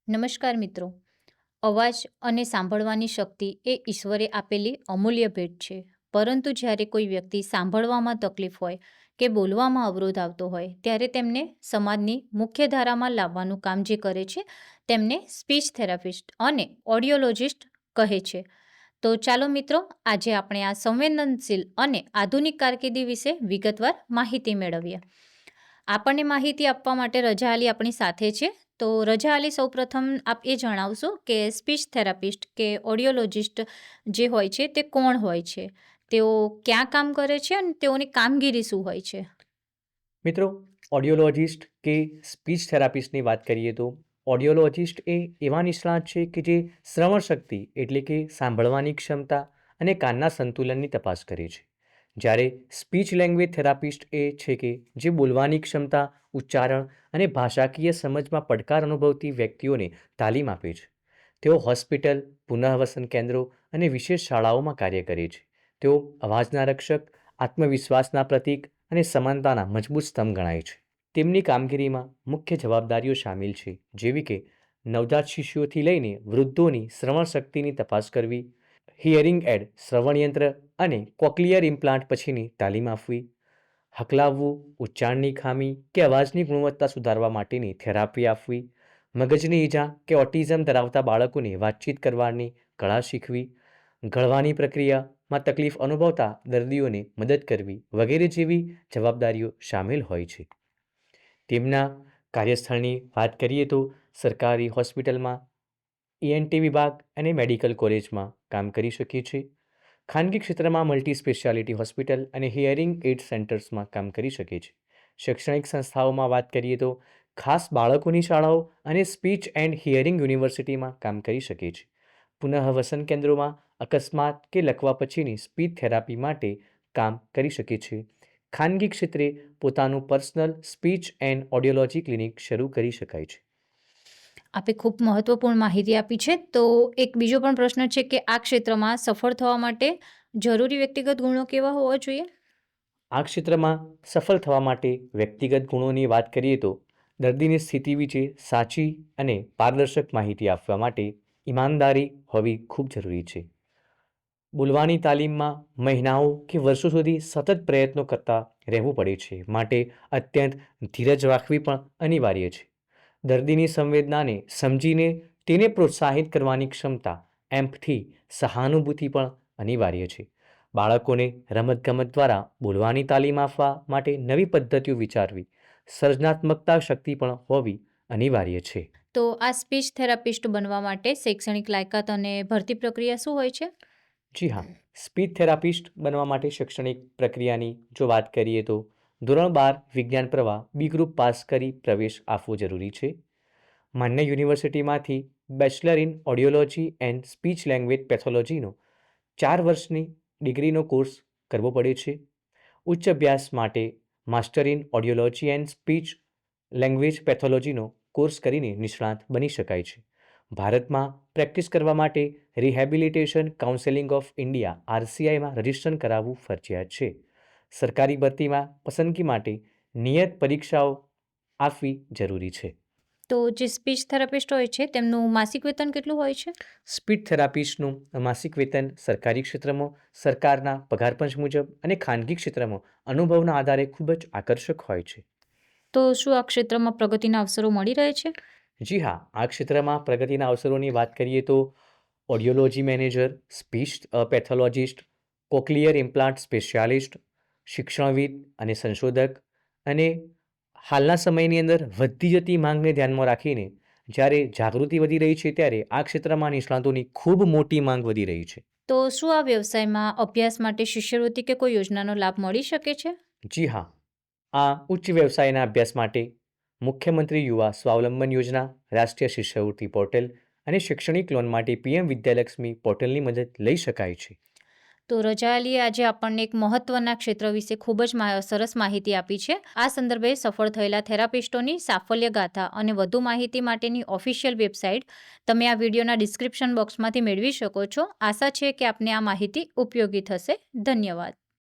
નમસ્કાર મિત્રો. અવાજ અને સાંભળવાની શક્તિ એ ઈશ્વરે આપેલી અમૂલ્ય ભેટ છે. પરંતુ જ્યારે કોઈ વ્યક્તિ સાંભળવામાં તકલીફ હોય કે બોલવામાં અવરોધ આવતો હોય ત્યારે તેમને સમાજની મુખ્ય ધારામાં લાવવાનું કામ જે કરે છે તેમને સ્પીચ થેરાપિસ્ટ અને ઓડિયોલોજિસ્ટ કહે છે. તો ચાલો મિત્રો, આજે આપણે આ સંવેદનશીલ અને આધુનિક કારકિર્દી વિશે વિગતવાર માહિતી મેળવીએ. આપણને માહિતી આપવા માટે રજા અલી આપણી સાથે છે. તો રજા અલી, સૌપ્રથમ આપ એ જણાવશો કે સ્પીચ થેરાપિસ્ટ કે ઓડિયોલોજિસ્ટ જે હોય છે તે કોણ હોય છે, તેઓ ક્યાં કામ કરે છે અને તેઓની કામગીરી શું હોય છે? મિત્રો, ઓડિયોલોજિસ્ટ કે સ્પીચ થેરાપિસ્ટની વાત કરીએ તો ઓડિયોલોજિસ્ટ એ એવા નિષ્ણાત છે કે જે શ્રવણ શક્તિ એટલે કે સાંભળવાની ક્ષમતા અને કાનના સંતુલનની તપાસ કરે છે. જ્યારે સ્પીચ લેંગ્વેજ થેરાપિસ્ટ એ છે કે જે બોલવાની ક્ષમતા, ઉચ્ચારણ અને ભાષાકીય સમજમાં પડકાર અનુભવતી વ્યક્તિઓને તાલીમ આપે છે. તેઓ હોસ્પિટલ, પુનઃવસન કેન્દ્રો અને વિશેષ શાળાઓમાં કાર્ય કરે છે. તેઓ અવાજના રક્ષક, આત્મવિશ્વાસના પ્રતીક અને સમાનતાના મજબૂત સ્તંભ ગણાય છે. તેમની કામગીરીમાં મુખ્ય જવાબદારીઓ શામેલ છે, જેવી કે નવજાત શિશુઓથી લઈને વૃદ્ધોની શ્રવણ શક્તિની તપાસ કરવી, હિયરિંગ એડ શ્રવણયંત્ર અને કોક્લિયર ઇમ્પ્લાન્ટ પછીની તાલીમ આપવી, હકલાવવું, ઉચ્ચારણની ખામી કે અવાજની ગુણવત્તા સુધારવા માટેની થેરાપી આપવી, મગજની ઈજા કે ઓટિઝમ ધરાવતા બાળકોને વાતચીત કરવાની કળા શીખવી, ગળવાની પ્રક્રિયામાં તકલીફ અનુભવતા દર્દીઓને મદદ કરવી વગેરે જેવી જવાબદારીઓ શામેલ હોય છે. તેમના કાર્યસ્થળની વાત કરીએ તો સરકારી હોસ્પિટલમાં, ENT વિભાગ અને મેડિકલ કોલેજમાં કામ કરી શકે છે. ખાનગી ક્ષેત્રમાં મલ્ટી સ્પેશિયાલિટી હોસ્પિટલ અને હિયરિંગ એડ સેન્ટર્સમાં કામ કરી શકે છે. શૈક્ષણિક સંસ્થાઓમાં વાત કરીએ તો ખાસ બાળકોની શાળાઓ અને સ્પીચ એન્ડ હિયરિંગ યુનિવર્સિટીમાં કામ કરી શકે છે. પુનઃવસન કેન્દ્રોમાં અકસ્માત કે લકવા પછીની સ્પીચ થેરાપી માટે કામ કરી શકે છે. ખાનગી ક્ષેત્રે પોતાનું પર્સનલ સ્પીચ એન્ડ ઓડિયોલોજી ક્લિનિક શરૂ કરી શકાય છે. આપે ખૂબ મહત્વપૂર્ણ માહિતી આપી છે. તો એક બીજો પણ પ્રશ્ન છે કે આ ક્ષેત્રમાં સફળ થવા માટે જરૂરી વ્યક્તિગત ગુણો કેવા હોવા જોઈએ? આ ક્ષેત્રમાં સફળ થવા માટે વ્યક્તિગત ગુણોની વાત કરીએ તો દર્દીની સ્થિતિ વિશે સાચી અને પારદર્શક માહિતી આપવા માટે ઈમાનદારી હોવી ખૂબ જરૂરી છે. બોલવાની તાલીમમાં મહિનાઓ કે વર્ષો સુધી સતત પ્રયત્નો કરતા રહેવું પડે છે, માટે અત્યંત ધીરજ રાખવી પણ અનિવાર્ય છે. દર્દીની સંવેદનાને સમજીને તેને પ્રોત્સાહિત કરવાની ક્ષમતા, એમ્પથી સહાનુભૂતિ પણ અનિવાર્ય છે. બાળકોને રમતગમત દ્વારા બોલવાની તાલીમ આપવા માટે નવી પદ્ધતિઓ વિચારવી, સર્જનાત્મકતા શક્તિ પણ હોવી અનિવાર્ય છે. તો આ સ્પીચ થેરાપિસ્ટ બનવા માટે શૈક્ષણિક લાયકાત અને ભરતી પ્રક્રિયા શું હોય છે? જી હા, સ્પીચ થેરાપિસ્ટ બનવા માટે શૈક્ષણિક પ્રક્રિયાની જો વાત કરીએ તો ધોરણ 12 વિજ્ઞાન પ્રવાહ બી ગ્રુપ પાસ કરી પ્રવેશ આપવો જરૂરી છે. માન્ય યુનિવર્સિટીમાંથી bachelor in audiology and speech language પેથોલોજીનો 4 વર્ષની ડિગ્રીનો કોર્સ કરવો પડે છે. ઉચ્ચ અભ્યાસ માટે master in audiology and speech language પેથોલોજીનો કોર્સ કરીને નિષ્ણાત બની શકાય છે. ભારતમાં પ્રેક્ટિસ કરવા માટે રિહેબિલિટેશન કાઉન્સિલિંગ ઓફ ઇન્ડિયા RCIમાં રજિસ્ટ્રેશન કરાવવું ફરજિયાત છે. સરકારી ભરતીમાં પસંદગી માટે નિયત પરીક્ષાઓ આપવી જરૂરી છે. તો જે સ્પીચ થેરાપિસ્ટ હોય છે તેમનું માસિક વેતન કેટલું હોય છે? સ્પીચ થેરાપિસ્ટનું માસિક વેતન સરકારી ક્ષેત્રમાં સરકારના પગારપંચ મુજબ અને ખાનગી ક્ષેત્રમાં અનુભવના આધારે ખૂબ જ આકર્ષક હોય છે. તો શું આ ક્ષેત્રમાં પ્રગતિના અવસરો મળી રહે છે? જી હા, આ ક્ષેત્રમાં પ્રગતિના અવસરોની વાત કરીએ તો audiology manager, speech pathologist, cochlear implant specialist, શિક્ષણવિદ અને સંશોધક, અને હાલના સમયની અંદર વધતી જતી માંગને ધ્યાનમાં રાખીને જ્યારે જાગૃતિ વધી રહી છે ત્યારે આ ક્ષેત્રમાં નિષ્ણાતોની ખૂબ મોટી માંગ વધી રહી છે. તો શું આ વ્યવસાયમાં અભ્યાસ માટે શિષ્યવૃત્તિ કે કોઈ યોજનાનો લાભ મળી શકે છે? જી હા, આ ઉચ્ચ વ્યવસાયના અભ્યાસ માટે મુખ્યમંત્રી યુવા સ્વાવલંબન યોજના, રાષ્ટ્રીય શિષ્યવૃત્તિ પોર્ટલ અને શૈક્ષણિક લોન માટે PM વિદ્યાલક્ષ્મી પોર્ટલની મદદ લઈ શકાય છે. તો રજા અલીએ આજે આપણને એક મહત્વના ક્ષેત્ર વિશે ખૂબ જ સરસ માહિતી આપી છે. આ સંદર્ભે સફળ થયેલા થેરાપિસ્ટોની સાફલ્ય ગાથા અને વધુ માહિતી માટેની ઓફિશિયલ વેબસાઇટ તમે આ વિડીયોના ડિસ્ક્રિપ્શન બોક્સમાંથી મેળવી શકો છો. આશા છે કે આપને આ માહિતી ઉપયોગી થશે. ધન્યવાદ.